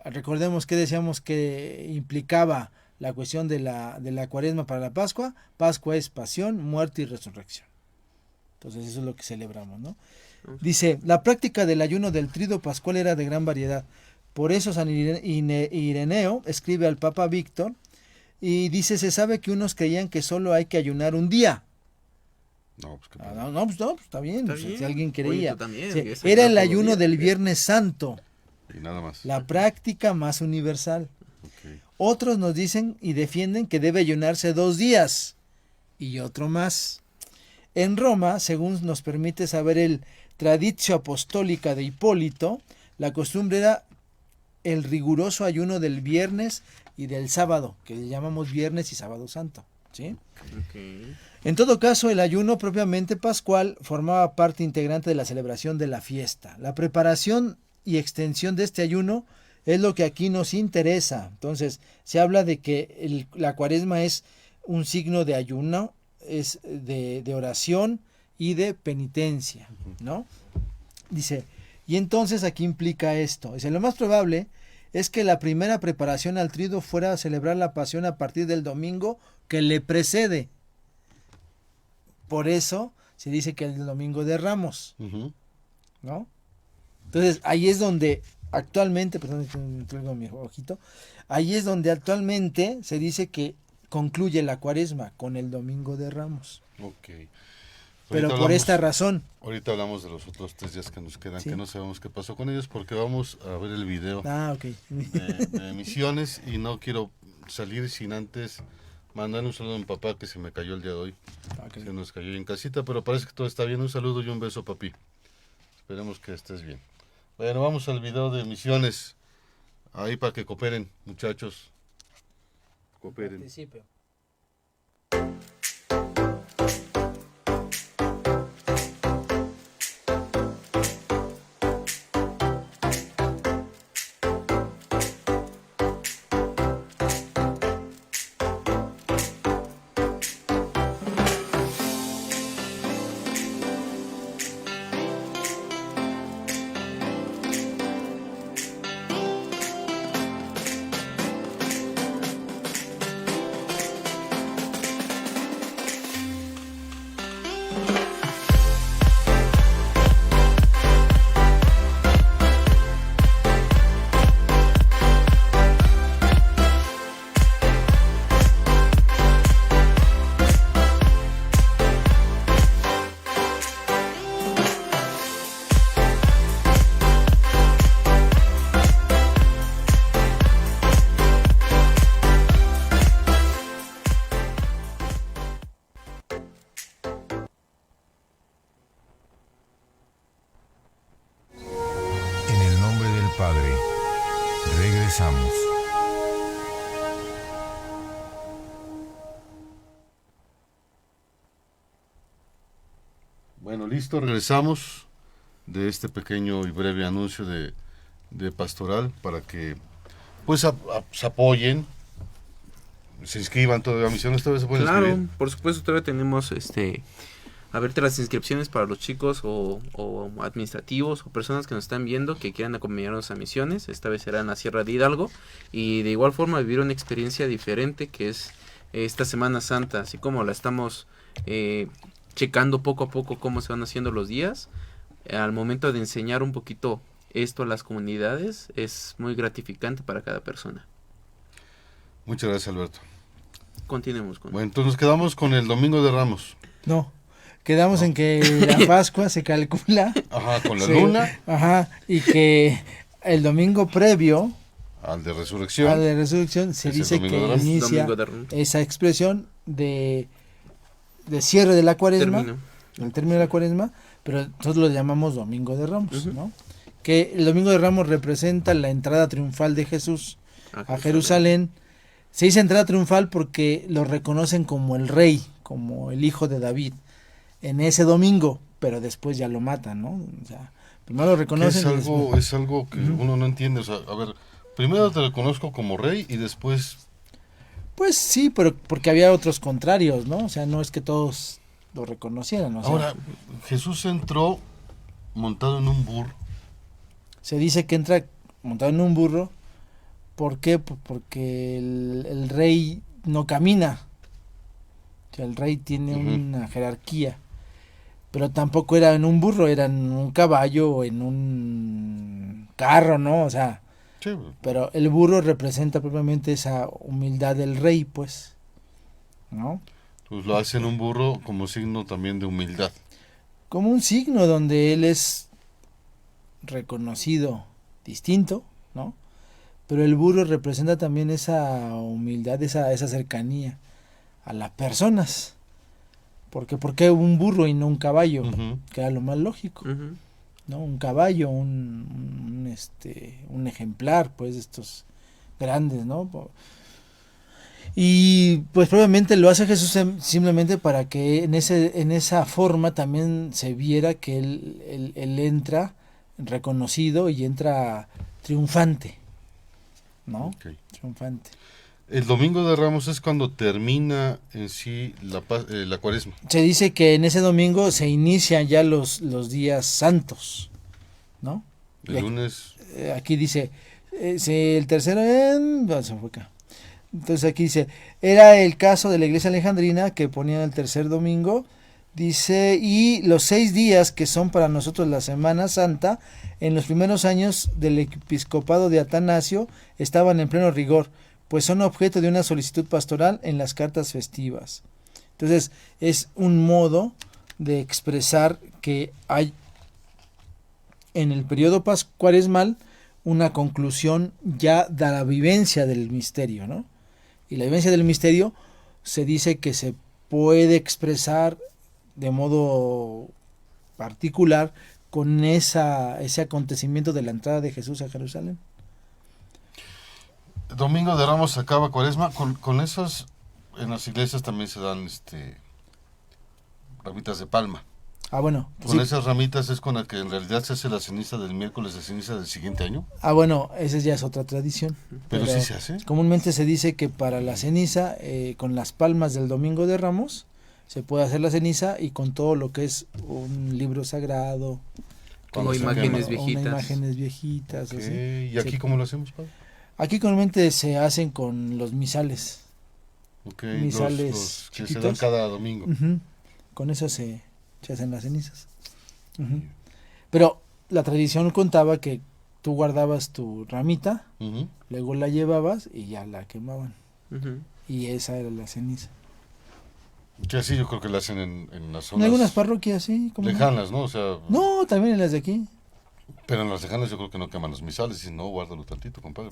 recordemos que decíamos que implicaba la cuestión de la cuaresma para la Pascua. Pascua es pasión, muerte y resurrección. Entonces eso es lo que celebramos, ¿no? Dice, la práctica del ayuno del trido pascual era de gran variedad. Por eso San Ireneo escribe al Papa Víctor y dice, se sabe que unos creían que solo hay que ayunar un día. No, pues, Pues está bien, Está o sea, bien. si alguien creía. Oye, tú también, Sí, que es era el ayunar todos los ayuno días. del Viernes Santo, y nada más. la práctica más universal. Okay. Otros nos dicen y defienden que debe ayunarse 2 días y otro más. En Roma, según nos permite saber el Traditio Apostólica de Hipólito, la costumbre era el riguroso ayuno del viernes y del sábado, que le llamamos Viernes y Sábado Santo, ¿sí? Ok. En todo caso, el ayuno propiamente pascual formaba parte integrante de la celebración de la fiesta. La preparación y extensión de este ayuno es lo que aquí nos interesa. Entonces, se habla de que la cuaresma es un signo de ayuno, es de oración y de penitencia, ¿no? Dice, y entonces aquí implica esto. Dice, lo más probable es que la primera preparación al trido fuera a celebrar la pasión a partir del domingo que le precede. Por eso se dice que es el domingo de Ramos, Ujú. ¿no? Entonces, ahí es donde actualmente, perdón, traigo mi ojito, ahí es donde actualmente se dice que concluye la cuaresma con el domingo de Ramos. Ok. Pero Ahorita por hablamos- esta razón. Ahorita hablamos de los otros 3 días que nos quedan, Sí. que no sabemos qué pasó con ellos, porque vamos a ver el video Ah, ok. de misiones y no quiero salir sin antes mandar un saludo a mi papá que se me cayó el día de hoy. Ok. Se nos cayó en casita, pero parece que todo está bien. Un saludo y un beso, papi. Esperemos que estés bien. Bueno, vamos al video de misiones. Ahí para que cooperen, muchachos. Cooperen. Participe. En el nombre del Padre, regresamos. Bueno, listo, regresamos de este pequeño y breve anuncio de pastoral para que pues se apoyen, se inscriban todavía a misiones, todavía se pueden Claro, inscribir. por supuesto, todavía tenemos abiertas las inscripciones para los chicos o administrativos o personas que nos están viendo que quieran acompañarnos a misiones. Esta vez será en la Sierra de Hidalgo y de igual forma vivir una experiencia diferente que es esta Semana Santa, así como la estamos checando poco a poco cómo se van haciendo los días. Al momento de enseñar un poquito esto a las comunidades es muy gratificante para cada persona. Muchas gracias, Alberto. Continuemos con... Bueno, entonces nos quedamos con el Domingo de Ramos. No, quedamos en que la Pascua se calcula. Ajá, con la Sí, luna, Ajá, y que el domingo previo al de a Resurrección. la resurrección se Es el dice domingo de que Ramos. inicia Domingo de Ramos. esa expresión de cierre de la cuaresma, Término. el término de la cuaresma, pero nosotros lo llamamos Domingo de Ramos, Ujú. ¿no? Que el Domingo de Ramos representa la entrada triunfal de Jesús a Jerusalén. Se dice entrada triunfal porque lo reconocen como el rey, como el hijo de David. en ese domingo, pero después ya lo matan, ¿no? O sea, primero lo Que reconocen. es algo que uno no entiende. O sea, a ver, primero te reconozco como rey y después... Pues sí, pero porque había otros contrarios, ¿no? O sea, no es que todos lo reconocieran. O sea, Ahora, Jesús entró montado en un burro. se dice que entra montado en un burro. ¿Por qué? Porque el rey no camina. O sea, el rey tiene una jerarquía. Pero tampoco era en un burro, era en un caballo o en un carro, ¿no? O sea, Sí, pero el burro representa propiamente esa humildad del rey, pues, ¿no? pues lo hacen un burro como signo también de humildad. Como un signo donde él es reconocido distinto, ¿no? Pero el burro representa también esa humildad, esa cercanía a las personas. Porque ¿por qué un burro y no un caballo? Ujú. Que era lo más lógico, Ujú. ¿no? Un caballo, un ejemplar, pues, de estos grandes, ¿no? Y pues probablemente lo hace Jesús simplemente para que en esa forma también se viera que él entra reconocido y entra triunfante, ¿no? Ok. Triunfante. El domingo de Ramos es cuando termina en sí la cuaresma. Se dice que en ese domingo se inician ya los días santos, ¿no? Y El aquí, lunes, aquí dice, el tercero se fue acá. Entonces aquí dice, era el caso de la iglesia alejandrina que ponían el tercer domingo, dice, y los 6 días que son para nosotros la Semana Santa, en los primeros años del episcopado de Atanasio, estaban en pleno rigor, pues son objeto de una solicitud pastoral en las cartas festivas. Entonces es un modo de expresar que hay en el periodo cuaresmal una conclusión ya de la vivencia del misterio, ¿no? Y la vivencia del misterio se dice que se puede expresar de modo particular con ese acontecimiento de la entrada de Jesús a Jerusalén. domingo de Ramos acaba cuaresma. Con esos, en las iglesias también se dan ramitas de palma. Ah, bueno. Con Sí. esas ramitas es con la que en realidad se hace la ceniza del miércoles de ceniza del siguiente año. Ah, bueno, esa ya es otra tradición. Pero sí se hace. Comúnmente se dice que para la ceniza, con las palmas del Domingo de Ramos, se puede hacer la ceniza y con todo lo que es un libro sagrado. Como Cuando se imágenes quema. viejitas. Imágenes viejitas. Ok, Así. ¿y aquí Sí. cómo lo hacemos, padre? Aquí comúnmente se hacen con los misales. Ok, Misales los que se dan chiquitos. cada domingo. Ujú. Con eso se hacen las cenizas. Ujú. Pero la tradición contaba que tú guardabas tu ramita, Ujú. luego la llevabas y ya la quemaban. Ujú. Y esa era la ceniza. Que así yo creo que lo hacen en las En zonas algunas parroquias, sí. ¿cómo no? lejanas, ¿no? O sea, No, también en las de aquí. pero en las lejanas yo creo que no queman los misales. Y no, guárdalo tantito, compadre.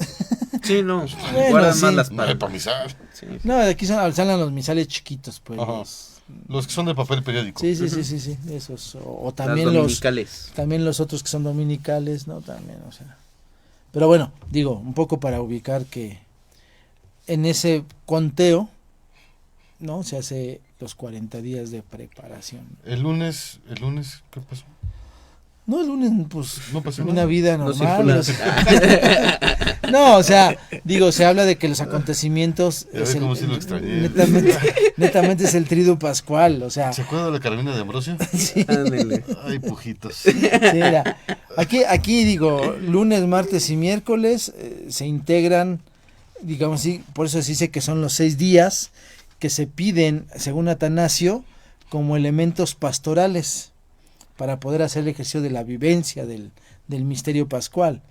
Sí, no. Bueno, Guardan sí. más las No hay palmas. para misal. Sí. No, de aquí salen los misales chiquitos, pues. Ajá. Los que son de papel periódico. Sí, sí, Ujú. sí, esos. O Las también dominicales. también los otros que son dominicales, ¿no? También, o sea. Pero bueno, digo, un poco para ubicar que en ese conteo, ¿no? Se hace los 40 días de preparación. El lunes, ¿qué pasó? No, el lunes, pues, No pasó una nada. vida No normal. circula. No, o sea, digo, se habla de que los acontecitos Ya ve cómo sí lo extrañé. netamente es el triduo pascual, o sea, ¿Se acuerda de la carabina de Ambrosio? sí, Ándele. Ay, pujitos. sí, era. Aquí digo, lunes, martes y miércoles se integran, digamos así, por eso se dice que son los 6 días que se piden, según Atanasio, como elementos pastorales para poder hacer el ejercicio de la vivencia del misterio pascual.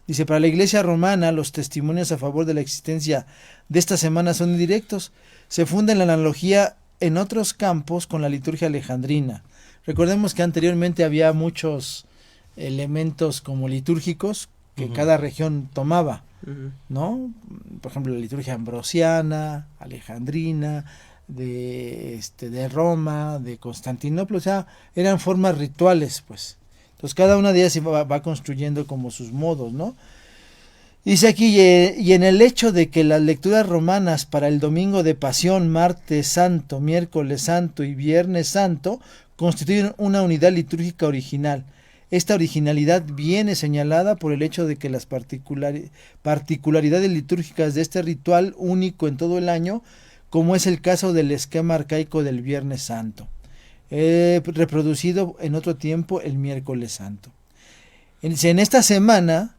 Dice, para la iglesia romana los testimonios a favor de la existencia de esta semana son indirectos. Se funda en la analogía en otros campos con la liturgia alejandrina. Recordemos que anteriormente había muchos elementos como litúrgicos que Ujú. cada región tomaba, Ujú. ¿no? Por ejemplo, la liturgia ambrosiana, alejandrina, de Roma, de Constantinopla, o sea, eran formas rituales, pues. Entonces cada una de ellas va construyendo como sus modos, ¿no? Dice aquí, y en el hecho de que las lecturas romanas para el domingo de Pasión, Martes Santo, Miércoles Santo y Viernes Santo constituyen una unidad litúrgica original. Esta originalidad viene señalada por el hecho de que las particularidades litúrgicas de este ritual único en todo el año, como es el caso del esquema arcaico del Viernes Santo, reproducido en otro tiempo el Miércoles Santo. En esta semana,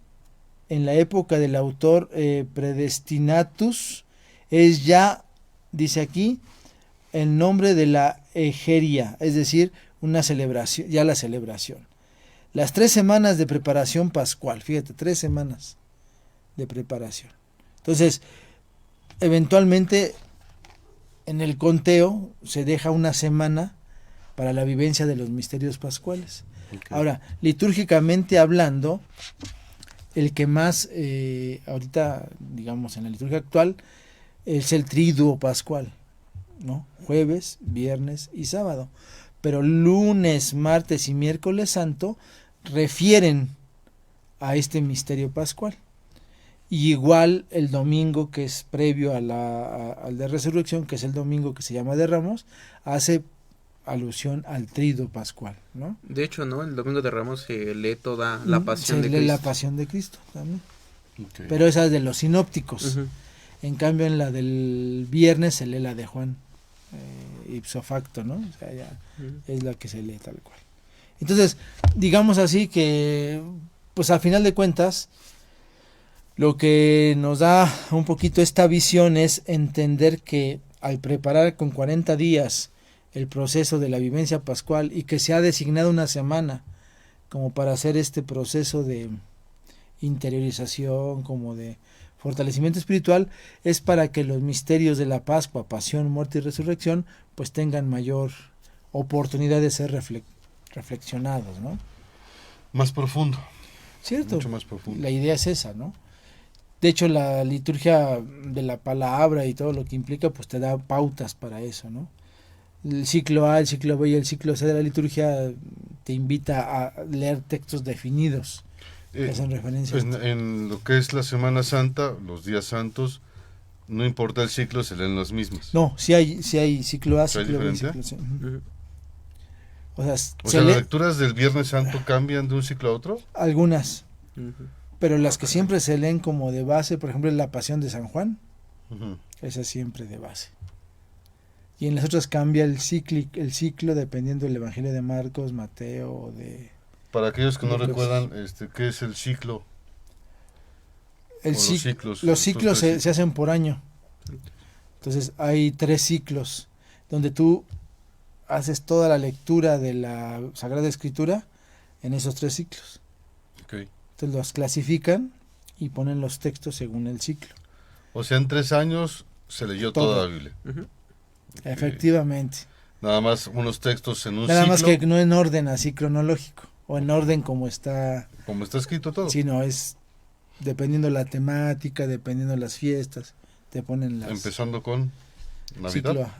en la época del autor Predestinatus, es ya, dice aquí, el nombre de la egeria, es decir, una celebración, ya la celebración. Las 3 semanas de preparación pascual, fíjate, 3 semanas de preparación. Entonces, eventualmente en el conteo se deja una semana para la vivencia de los misterios pascuales. Okay. Ahora, litúrgicamente hablando, el que más, ahorita, digamos, en la liturgia actual, es el triduo pascual, ¿no? Jueves, viernes y sábado. Pero lunes, martes y miércoles santo refieren a este misterio pascual. Y igual el domingo, que es previo al de resurrección, que es el domingo que se llama de Ramos, hace alusión al triduo pascual, ¿no? De hecho, ¿no? El domingo de Ramos se lee toda la pasión de Cristo. Se lee la pasión de Cristo también. Okay. Pero esa es de los sinópticos. En cambio, en la del viernes se lee la de Juan, ipso facto, ¿no? O sea, ya es la que se lee tal cual. Entonces, digamos así que, pues al final de cuentas, lo que nos da un poquito esta visión es entender que al preparar con 40 días el proceso de la vivencia pascual y que se ha designado una semana como para hacer este proceso de interiorización, como de fortalecimiento espiritual, es para que los misterios de la Pascua, pasión, muerte y resurrección, pues tengan mayor oportunidad de ser reflexionados, ¿no? Más profundo. ¿Cierto? Mucho más profundo. La idea es esa, ¿no? De hecho, la liturgia de la palabra y todo lo que implica, pues te da pautas para eso, ¿no? El ciclo A, el ciclo B y el ciclo C de la liturgia te invita a leer textos definidos que hacen referencia pues en lo que es la Semana Santa, los días santos, no importa el ciclo, se leen los mismos. No, sí hay ciclo A, ciclo B, ciclo C. O sea, las lecturas del Viernes Santo cambian de un ciclo a otro. Algunas, pero las que siempre se leen como de base, por ejemplo, la Pasión de San Juan, esa es siempre de base. Y en las otras cambia el ciclo dependiendo del Evangelio de Marcos, Mateo o de... Para aquellos que no recuerdan, ¿qué es el ciclo? Los ciclos se hacen por año. Entonces hay 3 ciclos donde tú haces toda la lectura de la Sagrada Escritura en esos 3 ciclos. Okay. Entonces los clasifican y ponen los textos según el ciclo. O sea, en 3 años se leyó toda la Biblia. Okay. Efectivamente. Nada más unos textos en un ciclo. Nada más que no en orden así cronológico, o en orden como está escrito todo. Sí, no, es dependiendo la temática, dependiendo las fiestas, te ponen las... Empezando con Navidad.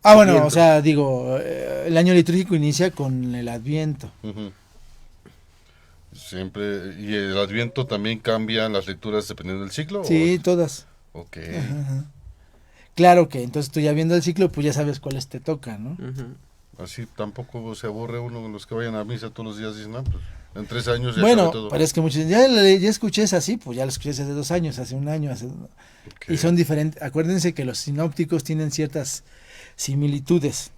Bueno, Adviento. O sea, digo, el año litúrgico inicia con el Adviento. Siempre, y el Adviento también cambia las lecturas dependiendo del ciclo. Sí, todas. Ok. Ajá. Claro que entonces tú ya viendo el ciclo, pues ya sabes cuáles te tocan, ¿no? Así tampoco se aburre uno con los que vayan a misa todos los días, dicen, no, pues en 3 años ya bueno, sabe todo. Pero es que muchos ya escuché esa así, pues ya lo escuché hace 2 años, hace 1 año, y son diferentes. Acuérdense que los sinópticos tienen ciertas similitudes,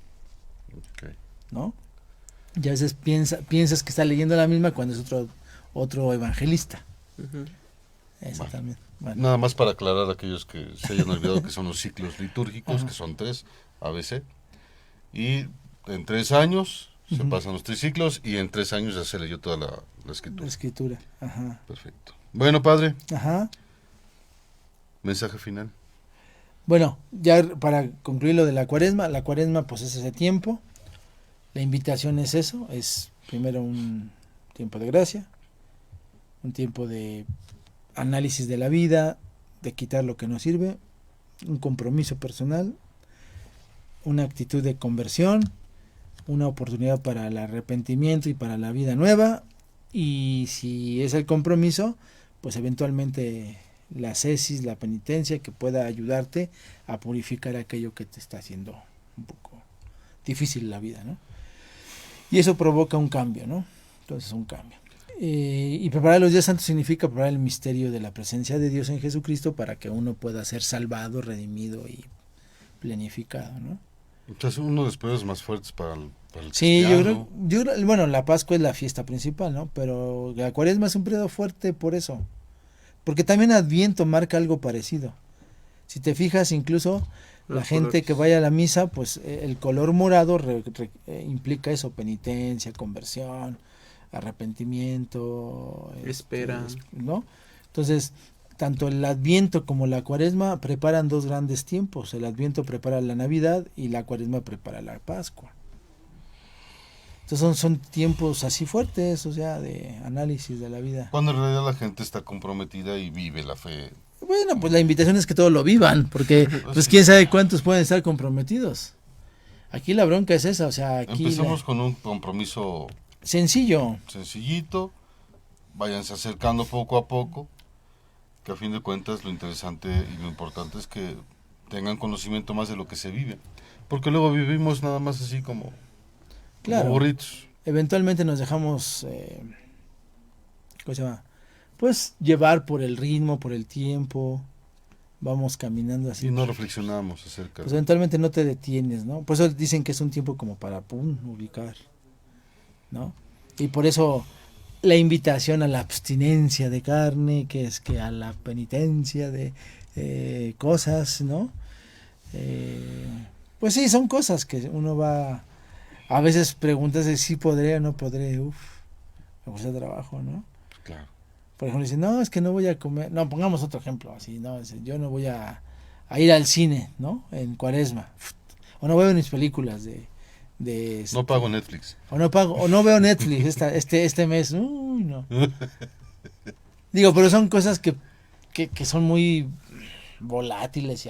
¿no? Y a veces piensas que está leyendo la misma cuando es otro evangelista. Eso también. Bueno. Nada más para aclarar a aquellos que se hayan olvidado que son los ciclos litúrgicos, que son 3, ABC, y en 3 años se pasan los 3 ciclos y en 3 años ya se leyó toda la escritura. La escritura, ajá. Perfecto. Bueno, padre. Ajá. Mensaje final. Bueno, ya para concluir lo de la cuaresma pues es ese tiempo. La invitación es eso, es primero un tiempo de gracia, un tiempo de análisis de la vida, de quitar lo que no sirve, un compromiso personal, una actitud de conversión, una oportunidad para el arrepentimiento y para la vida nueva, y si es el compromiso, pues eventualmente la ascesis, la penitencia que pueda ayudarte a purificar aquello que te está haciendo un poco difícil la vida, ¿no? Y eso provoca un cambio, ¿no? Entonces, un cambio. Y preparar los días santos significa preparar el misterio de la presencia de Dios en Jesucristo para que uno pueda ser salvado, redimido y planificado, ¿no? Entonces, uno de los periodos más fuertes para el Sí, cristiano. bueno, la Pascua es la fiesta principal, ¿no? Pero la Cuaresma es un periodo fuerte por eso. Porque también Adviento marca algo parecido. Si te fijas, incluso la Los gente colores. que vaya a la misa, pues el color morado implica eso, penitencia, conversión, arrepentimiento, Espera. ¿no? Entonces, tanto el Adviento como la Cuaresma preparan dos grandes tiempos. El Adviento prepara la Navidad y la Cuaresma prepara la Pascua. Entonces son tiempos así fuertes, o sea, de análisis de la vida. Cuando en realidad la gente está comprometida y vive la fe. Bueno, pues la invitación es que todos lo vivan, porque pues quién sabe cuántos pueden estar comprometidos. Aquí la bronca es esa, o sea, aquí Empecemos con un compromiso sencillo. sencillito, váyanse acercando poco a poco, que a fin de cuentas lo interesante y lo importante es que tengan conocimiento más de lo que se vive, porque luego vivimos nada más así como Claro. burritos. Eventualmente nos dejamos, ¿cómo se llama? Pues llevar por el ritmo, por el tiempo, vamos caminando así. Y no reflexionamos acerca Pues eventualmente no te detienes, ¿no? Por eso dicen que es un tiempo como para, ubicar, ¿no? Y por eso la invitación a la abstinencia de carne, que es que a la penitencia de cosas, ¿no? Pues sí, son cosas que uno va, a veces preguntas de si podré o no podré, me cuesta trabajo, ¿no? Claro. Por ejemplo, dice, no, es que no voy a comer, no, pongamos otro ejemplo, así, no, yo no voy a ir al cine, ¿no? En Cuaresma, o no veo mis películas No pago Netflix. o no veo Netflix este mes, uy, no. Digo, pero son cosas que son muy volátiles y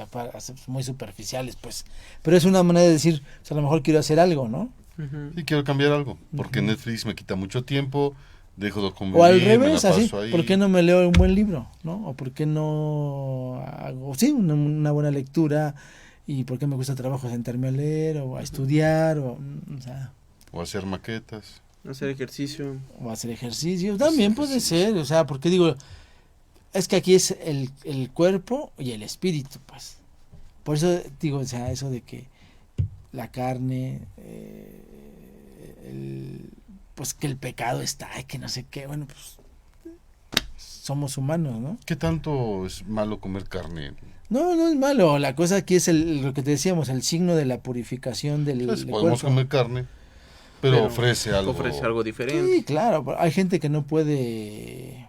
muy superficiales, pues. Pero es una manera de decir, o sea, a lo mejor quiero hacer algo, ¿no? Ujú. Sí, quiero cambiar algo, porque Ujú. Netflix me quita mucho tiempo, dejo de convivir, O al me la revés, así, paso ahí. ¿por qué no me leo un buen libro, no? O por qué no hago, sí, una buena lectura, y por qué me cuesta trabajo sentarme a leer, o a estudiar, o sea, O hacer maquetas. Hacer ejercicio. o hacer ejercicio, también puede ser, o sea, porque digo, es que aquí es el cuerpo y el espíritu, pues. Por eso digo, o sea, eso de que la carne, pues que el pecado está, y que no sé qué, bueno, pues somos humanos, ¿no? ¿Qué tanto es malo comer carne? No, no es malo, la cosa aquí es lo que te decíamos, el signo de la purificación del Pues, podemos cuerpo. comer carne, pero Ofrece algo diferente. Sí, claro, hay gente que no puede,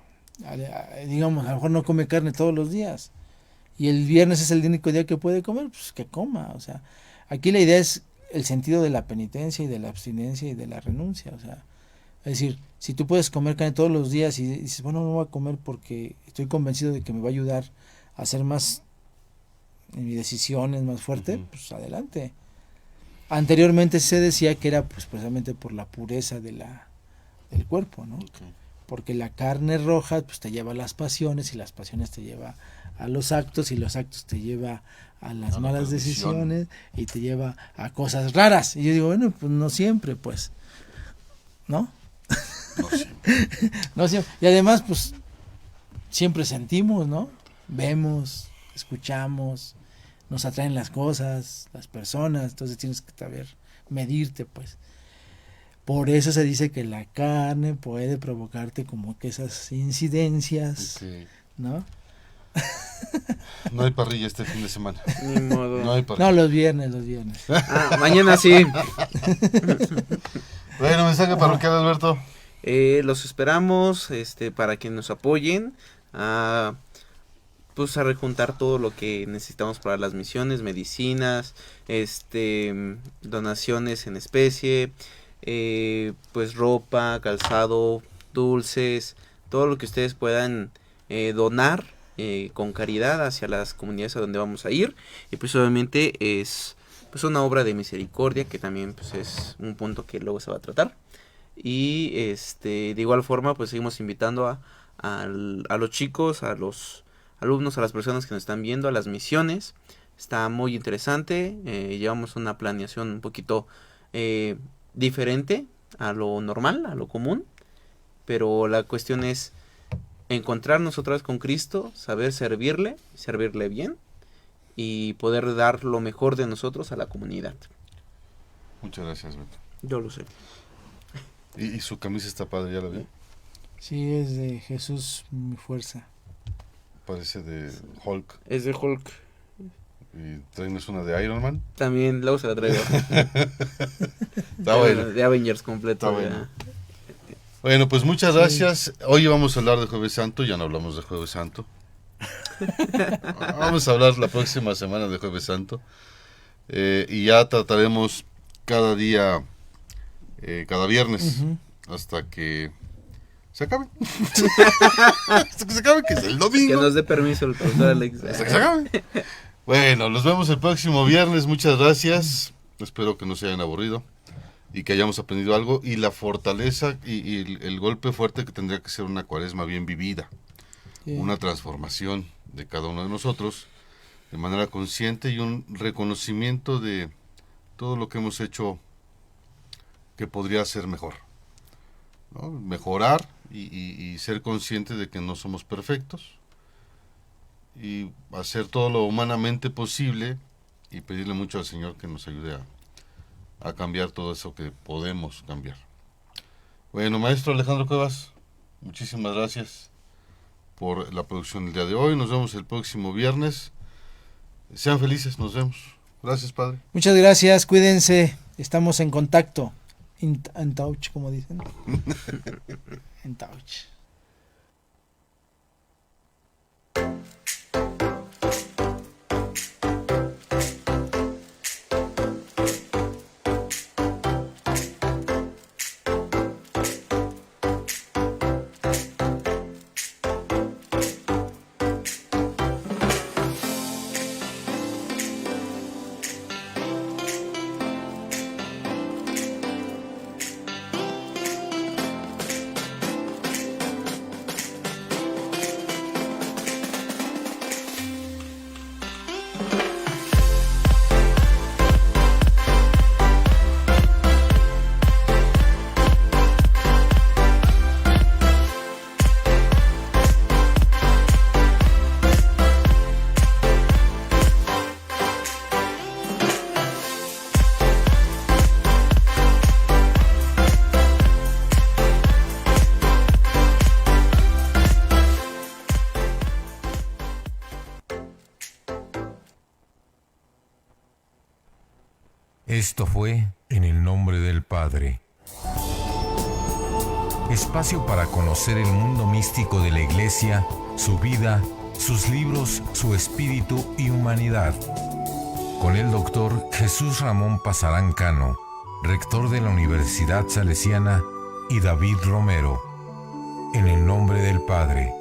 digamos, a lo mejor no come carne todos los días, y el viernes es el único día que puede comer, pues que coma, o sea, aquí la idea es el sentido de la penitencia y de la abstinencia y de la renuncia, o sea, es decir, si tú puedes comer carne todos los días y dices, bueno, no voy a comer porque estoy convencido de que me va a ayudar a ser más, en mis decisiones, más fuerte, Ujú. pues adelante. Anteriormente se decía que era pues precisamente por la pureza del cuerpo, ¿no? Ok. Porque la carne roja pues te lleva a las pasiones, y las pasiones te lleva a los actos, y los actos te lleva a las A la malas perdición. decisiones, y te lleva a cosas raras. Y yo digo, bueno, pues no siempre, pues, ¿no? No sé. No siempre. Y además, pues, siempre sentimos, ¿no? Vemos, escuchamos, nos atraen las cosas, las personas, entonces tienes que saber medirte, pues. Por eso se dice que la carne puede provocarte como que esas incidencias, Ok. ¿no? No hay parrilla este fin de semana. Ni modo. No hay No, parrilla. los viernes. Mañana sí. Bueno, mensaje parroquial, Alberto. Los esperamos para que nos apoyen pues a rejuntar todo lo que necesitamos para las misiones, medicinas, donaciones en especie, pues ropa, calzado, dulces, todo lo que ustedes puedan donar con caridad hacia las comunidades a donde vamos a ir. Y pues obviamente es pues una obra de misericordia, que también pues es un punto que luego se va a tratar. Y de igual forma pues seguimos invitando a los chicos, a los alumnos, a las personas que nos están viendo, a las misiones. Está muy interesante, llevamos una planeación un poquito diferente, a lo normal, a lo común, pero la cuestión es encontrarnos otra vez con Cristo, saber servirle bien y poder dar lo mejor de nosotros a la comunidad. Muchas gracias, Beto. Yo lo sé. Y su camisa está padre, ¿ya la vi? Sí, es de Jesús, mi fuerza. Parece de Hulk. Es de Hulk. Y traes una de Iron Man. También luego se la traigo. Está bueno. De Avengers completo. Está ya. bueno. Bueno, pues muchas gracias. Hoy vamos a hablar de Jueves Santo, ya no hablamos de Jueves Santo. Vamos a hablar la próxima semana de Jueves Santo. Y ya trataremos cada día, cada viernes, hasta que se acabe. Hasta que se acabe, que es el Que domingo. nos dé permiso el profesor Alex. Hasta que se acabe. Bueno, nos vemos el próximo viernes. Muchas gracias. Espero que no se hayan aburrido y que hayamos aprendido algo. Y la fortaleza y el golpe fuerte que tendría que ser una cuaresma bien vivida. Sí. Una transformación de cada uno de nosotros de manera consciente y un reconocimiento de todo lo que hemos hecho que podría ser mejor, ¿no? Mejorar y ser consciente de que no somos perfectos y hacer todo lo humanamente posible y pedirle mucho al Señor que nos ayude a cambiar todo eso que podemos cambiar. Bueno, maestro Alejandro Cuevas, muchísimas gracias por la producción del día de hoy. Nos vemos el próximo viernes. Sean felices, nos vemos. Gracias, Padre. Muchas gracias, cuídense, estamos en contacto. In touch, como dicen. En touch. Esto fue En el Nombre del Padre. Espacio para conocer el mundo místico de la Iglesia, su vida, sus libros, su espíritu y humanidad. Con el doctor Jesús Ramón Pasarán Cano, rector de la Universidad Salesiana, y David Romero. En el Nombre del Padre.